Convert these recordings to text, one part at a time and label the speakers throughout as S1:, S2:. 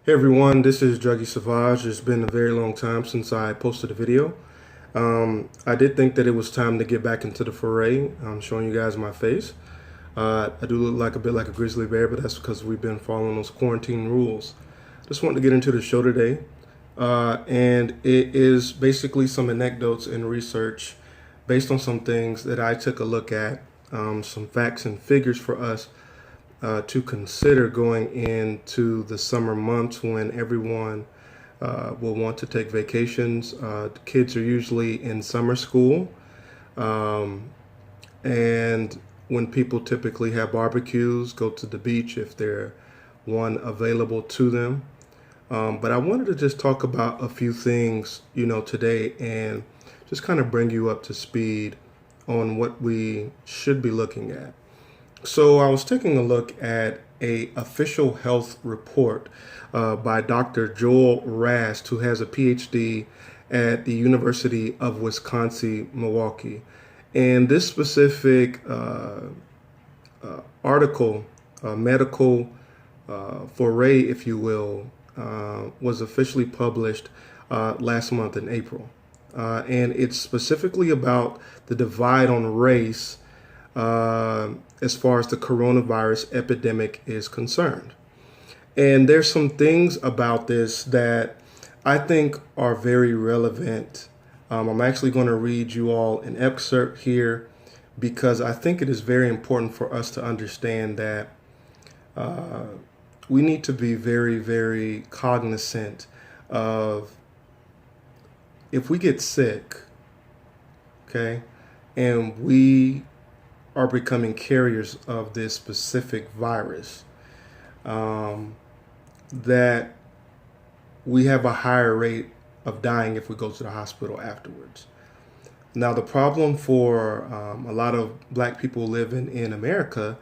S1: Hey everyone, this is Juggy Savage. It's been a very long time since I posted a video. I did think that it was time to get back into the foray. I'm showing you guys my face. I do look like a bit like a grizzly bear, but that's because we've been following those quarantine rules. Just wanted to get into the show today. And it is basically some anecdotes and research based on some things that I took a look at, some facts and figures for us to consider going into the summer months when everyone will want to take vacations. Kids are usually in summer school, um, and when people typically have barbecues, go to the beach if there one available to them. But I wanted to just talk about a few things, today and just kind of bring you up to speed on what we should be looking at. So I was taking a look at a official health report by Dr. Joel Rast, who has a PhD at the University of Wisconsin-Milwaukee. And this specific article, medical foray, if you will, was officially published last month in April. And it's specifically about the divide on race as far as the coronavirus epidemic is concerned. And there's some things about this that I think are very relevant. I'm actually going to read you all an excerpt here because I think it is very important for us to understand that we need to be very, very cognizant of if we get sick, okay, and we are becoming carriers of this specific virus, that we have a higher rate of dying if we go to the hospital afterwards. Now, the problem for a lot of black people living in America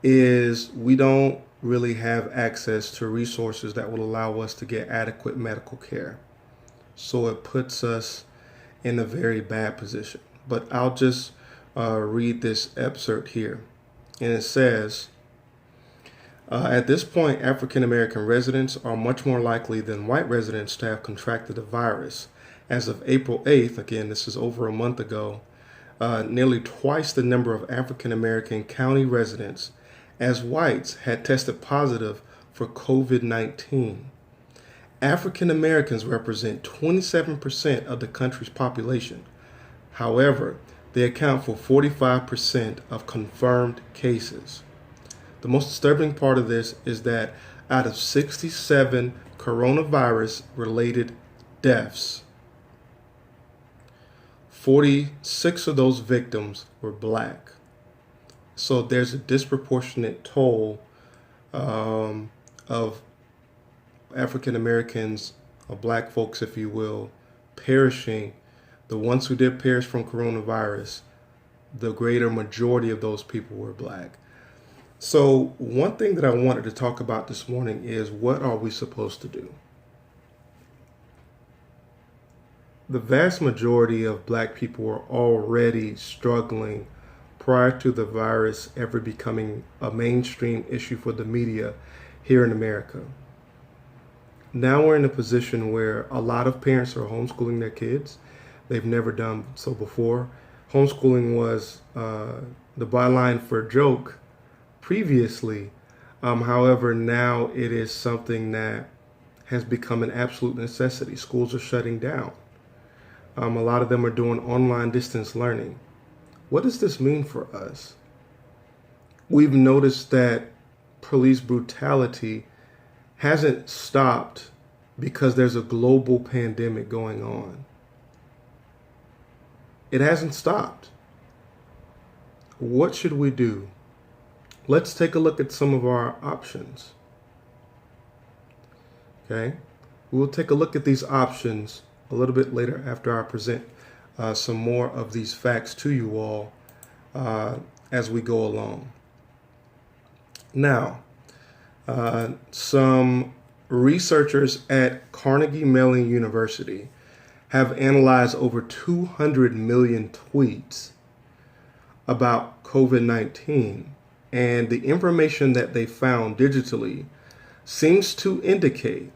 S1: is we don't really have access to resources that will allow us to get adequate medical care. So it puts us in a very bad position. But I'll just read this excerpt here. And it says, at this point, African American residents are much more likely than white residents to have contracted the virus. As of April 8th, again, this is over a month ago, nearly twice the number of African American county residents as whites had tested positive for COVID-19. African Americans represent 27% of the country's population. However, they account for 45% of confirmed cases. The most disturbing part of this is that out of 67 coronavirus-related deaths, 46 of those victims were black. So there's a disproportionate toll of African Americans, or black folks, if you will, perishing. The ones who did perish from coronavirus, the greater majority of those people were black. So one thing that I wanted to talk about this morning is what are we supposed to do? The vast majority of black people were already struggling prior to the virus ever becoming a mainstream issue for the media here in America. Now we're in a position where a lot of parents are homeschooling their kids. They've never done so before. Homeschooling was the byline for a joke previously. However, now it is something that has become an absolute necessity. Schools are shutting down. A lot of them are doing online distance learning. What does this mean for us? We've noticed that police brutality hasn't stopped because there's a global pandemic going on. It hasn't stopped. What should we do? Let's take a look at some of our options. Okay? We'll take a look at these options a little bit later after I present some more of these facts to you all as we go along. Now, some researchers at Carnegie Mellon University have analyzed over 200 million tweets about COVID-19, and the information that they found digitally seems to indicate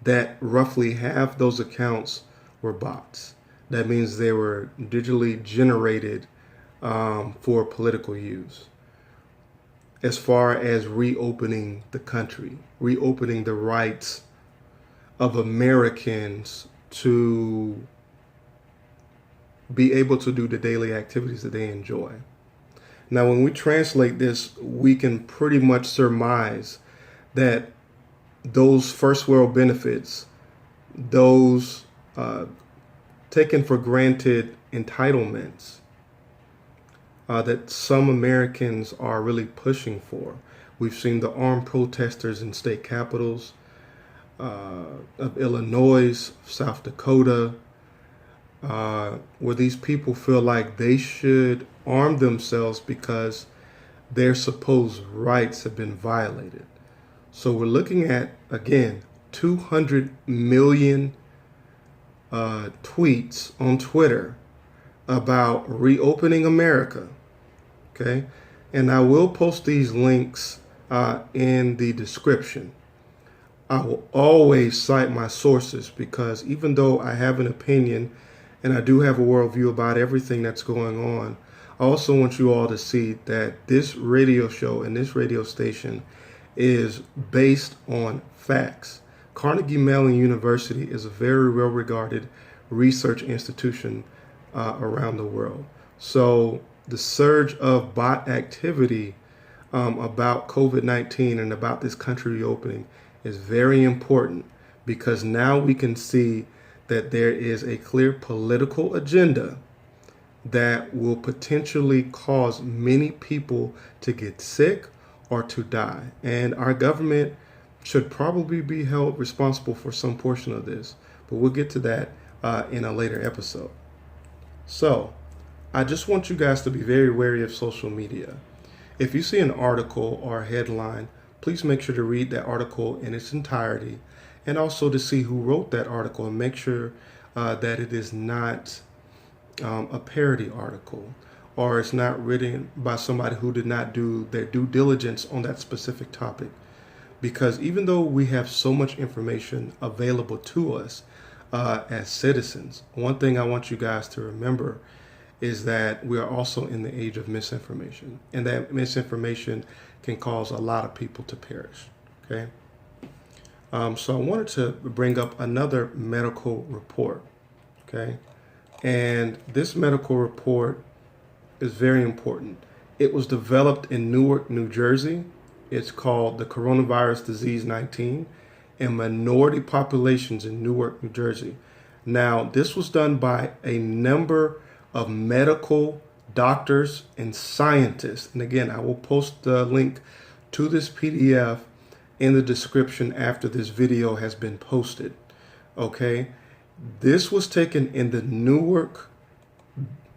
S1: that roughly half those accounts were bots. That means they were digitally generated for political use. As far as reopening the country, reopening the rights of Americans to be able to do the daily activities that they enjoy. Now, when we translate this, we can pretty much surmise that those first world benefits, those taken for granted entitlements that some Americans are really pushing for. We've seen the armed protesters in state capitals of Illinois, South Dakota, where these people feel like they should arm themselves because their supposed rights have been violated. So we're looking at, again, 200 million tweets on Twitter about reopening America. Okay, and I will post these links in the description. I will always cite my sources because even though I have an opinion and I do have a worldview about everything that's going on, I also want you all to see that this radio show and this radio station is based on facts. Carnegie Mellon University is a very well-regarded research institution around the world. So the surge of bot activity about COVID-19 and about this country reopening is very important because now we can see that there is a clear political agenda that will potentially cause many people to get sick or to die. And our government should probably be held responsible for some portion of this, but we'll get to that in a later episode. So I just want you guys to be very wary of social media. If you see an article or a headline, please make sure to read that article in its entirety and also to see who wrote that article and make sure that it is not a parody article or it's not written by somebody who did not do their due diligence on that specific topic. Because even though we have so much information available to us as citizens, one thing I want you guys to remember is that we are also in the age of misinformation, and that misinformation can cause a lot of people to perish. Okay. So I wanted to bring up another medical report. Okay. And this medical report is very important. It was developed in Newark, New Jersey. It's called the Coronavirus Disease 19 in Minority Populations in Newark, New Jersey. Now, this was done by a number of medical doctors and scientists. And again, I will post the link to this PDF in the description after this video has been posted. Okay. This was taken in the Newark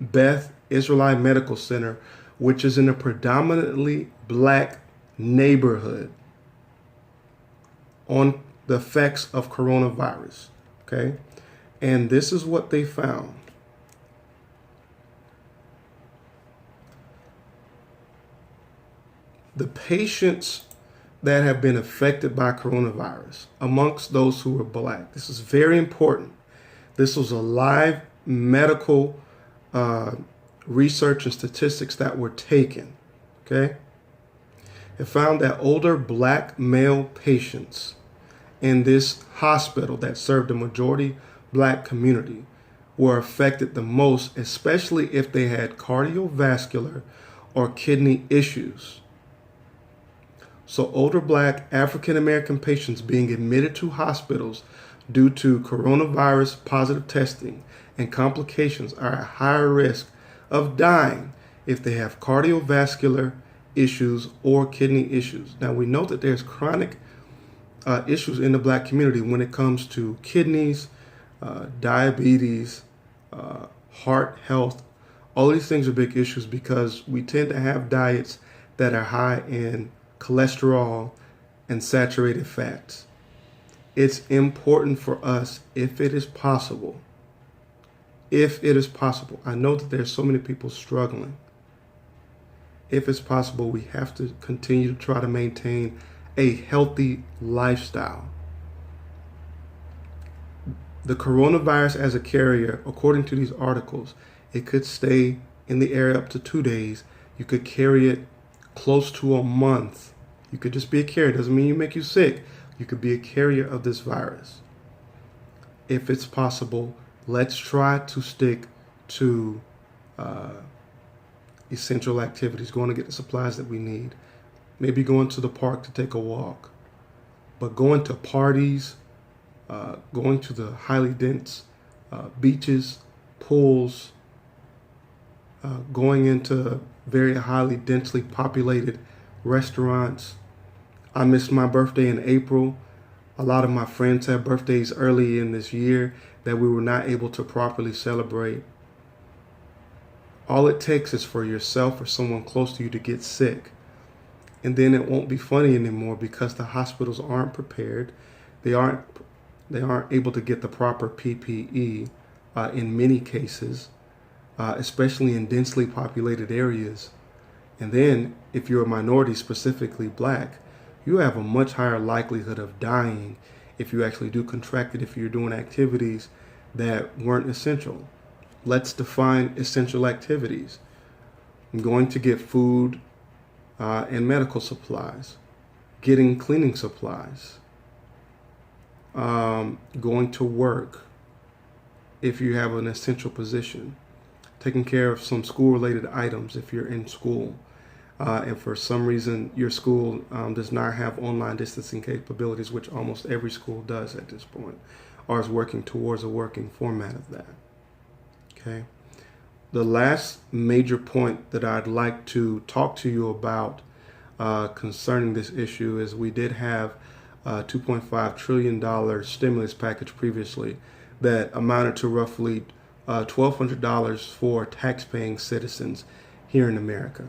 S1: Beth Israelite Medical Center, which is in a predominantly black neighborhood, on the effects of coronavirus. Okay. And this is what they found. The patients that have been affected by coronavirus amongst those who are black. This is very important. This was a live medical research and statistics that were taken. Okay. It found that older black male patients in this hospital that served a majority black community were affected the most, especially if they had cardiovascular or kidney issues. So older black African American patients being admitted to hospitals due to coronavirus positive testing and complications are at higher risk of dying if they have cardiovascular issues or kidney issues. Now we know that there's chronic issues in the black community when it comes to kidneys, diabetes, heart health. All these things are big issues because we tend to have diets that are high in cholesterol and saturated fats. It's important for us, if it is possible, I know that there's so many people struggling. If it's possible, we have to continue to try to maintain a healthy lifestyle. The coronavirus as a carrier, according to these articles, it could stay in the air up to 2 days. You could carry it close to a month. You could just be a carrier. Doesn't mean you make you sick. You could be a carrier of this virus. If it's possible, let's try to stick to essential activities, going to get the supplies that we need, maybe going to the park to take a walk. But going to parties, going to the highly dense beaches, pools, going into very highly densely populated restaurants. I missed my birthday in April. A lot of my friends had birthdays early in this year that we were not able to properly celebrate. All it takes is for yourself or someone close to you to get sick. And then it won't be funny anymore because the hospitals aren't prepared. They aren't able to get the proper PPE in many cases, especially in densely populated areas. And then if you're a minority, specifically black, you have a much higher likelihood of dying if you actually do contract it, if you're doing activities that weren't essential. Let's define essential activities. I'm going to get food and medical supplies, getting cleaning supplies, going to work if you have an essential position, taking care of some school-related items if you're in school, and for some reason your school does not have online distancing capabilities, which almost every school does at this point, or is working towards a working format of that. Okay. The last major point that I'd like to talk to you about concerning this issue is we did have a $2.5 trillion stimulus package previously that amounted to roughly $1,200 for tax-paying citizens here in America.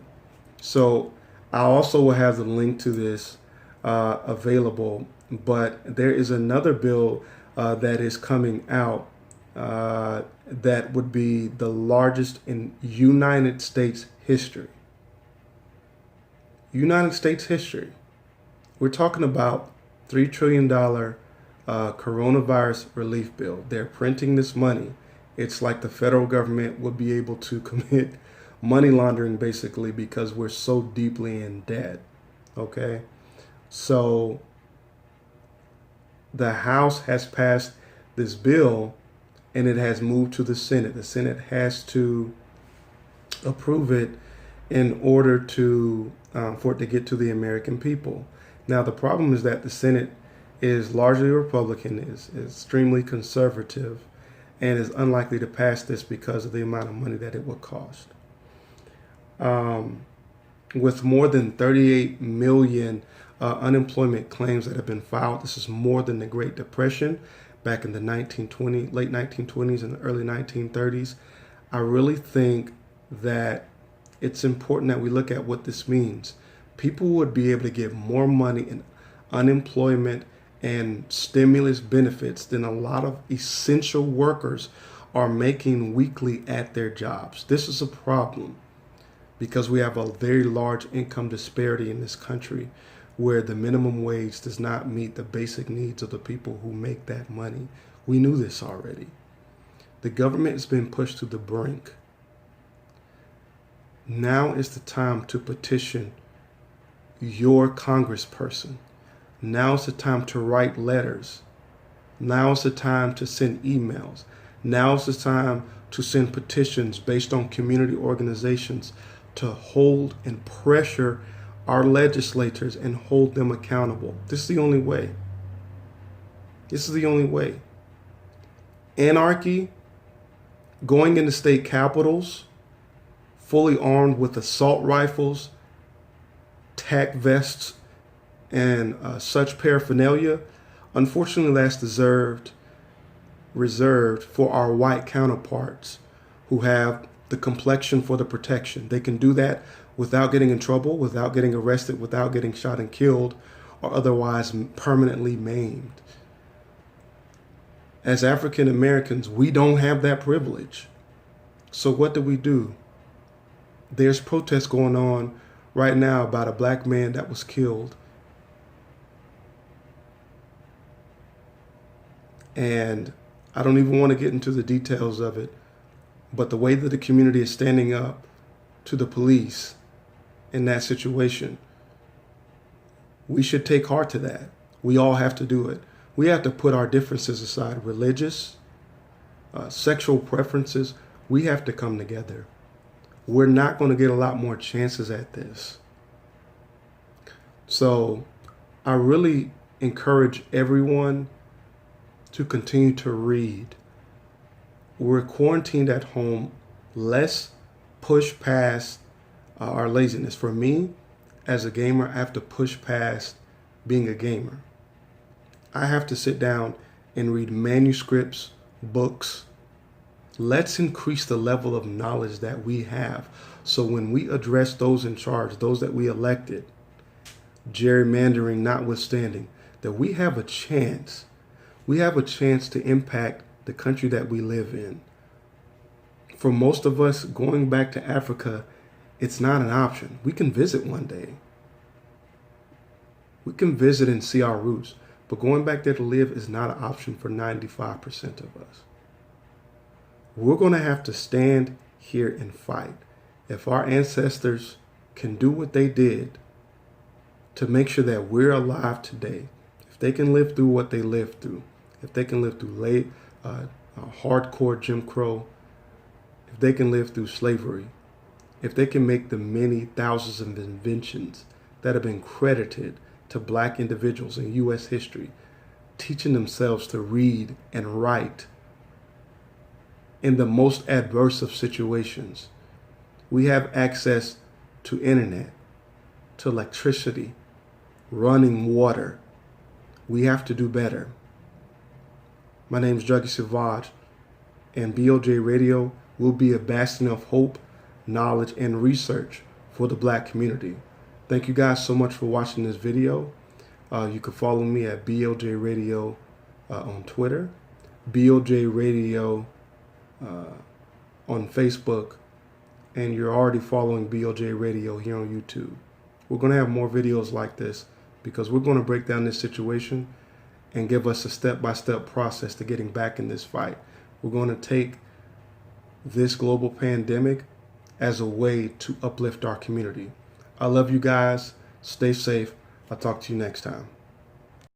S1: So I also will have the link to this available, but there is another bill that is coming out that would be the largest in United States history. United States history. We're talking about $3 trillion coronavirus relief bill. They're printing this money. It's like the federal government would be able to commit money laundering basically because we're so deeply in debt. Okay? So the House has passed this bill and it has moved to the Senate. The Senate has to approve it in order to for it to get to the American people. Now, the problem is that the Senate is largely Republican, is extremely conservative, and is unlikely to pass this because of the amount of money that it would cost. With more than 38 million unemployment claims that have been filed, this is more than the Great Depression back in the late 1920s and early 1930s. I really think that it's important that we look at what this means. People would be able to get more money in unemployment and stimulus benefits than a lot of essential workers are making weekly at their jobs. This is a problem because we have a very large income disparity in this country where the minimum wage does not meet the basic needs of the people who make that money. We knew this already. The government has been pushed to the brink. Now is the time to petition your congressperson. Now is the time to write letters. Now is the time to send emails. Now is the time to send petitions based on community organizations to hold and pressure our legislators and hold them accountable. This is the only way. This is the only way. Anarchy, going into state capitals, fully armed with assault rifles, tac vests, and such paraphernalia, unfortunately that's reserved for our white counterparts who have the complexion for the protection. They can do that without getting in trouble, without getting arrested, without getting shot and killed, or otherwise permanently maimed. As African Americans, we don't have that privilege. So what do? There's protests going on right now about a black man that was killed. And I don't even want to get into the details of it, but the way that the community is standing up to the police in that situation, we should take heart to that. We all have to do it. We have to put our differences aside, religious, sexual preferences. We have to come together. We're not going to get a lot more chances at this. So I really encourage everyone to continue to read. We're quarantined at home. Let's push past our laziness. For me, as a gamer, I have to push past being a gamer. I have to sit down and read manuscripts, books. Let's increase the level of knowledge that we have. So when we address those in charge, those that we elected, gerrymandering notwithstanding, that we have a chance. We have a chance to impact the country that we live in. For most of us, going back to Africa, it's not an option. We can visit one day. We can visit and see our roots. But going back there to live is not an option for 95% of us. We're going to have to stand here and fight. If our ancestors can do what they did to make sure that we're alive today, if they can live through what they lived through, if they can live through hardcore Jim Crow, if they can live through slavery, if they can make the many thousands of inventions that have been credited to black individuals in U.S. history, teaching themselves to read and write in the most adverse of situations. We have access to internet, to electricity, running water. We have to do better. My name is Juggy Savage, and BLJ Radio will be a bastion of hope, knowledge, and research for the black community. Thank you guys so much for watching this video. You can follow me at BLJ Radio on Twitter, BLJ Radio on Facebook, and you're already following BLJ Radio here on YouTube. We're going to have more videos like this because we're going to break down this situation and give us a step-by-step process to getting back in this fight. We're going to take this global pandemic as a way to uplift our community. I love you guys. Stay safe. I'll talk to you next time.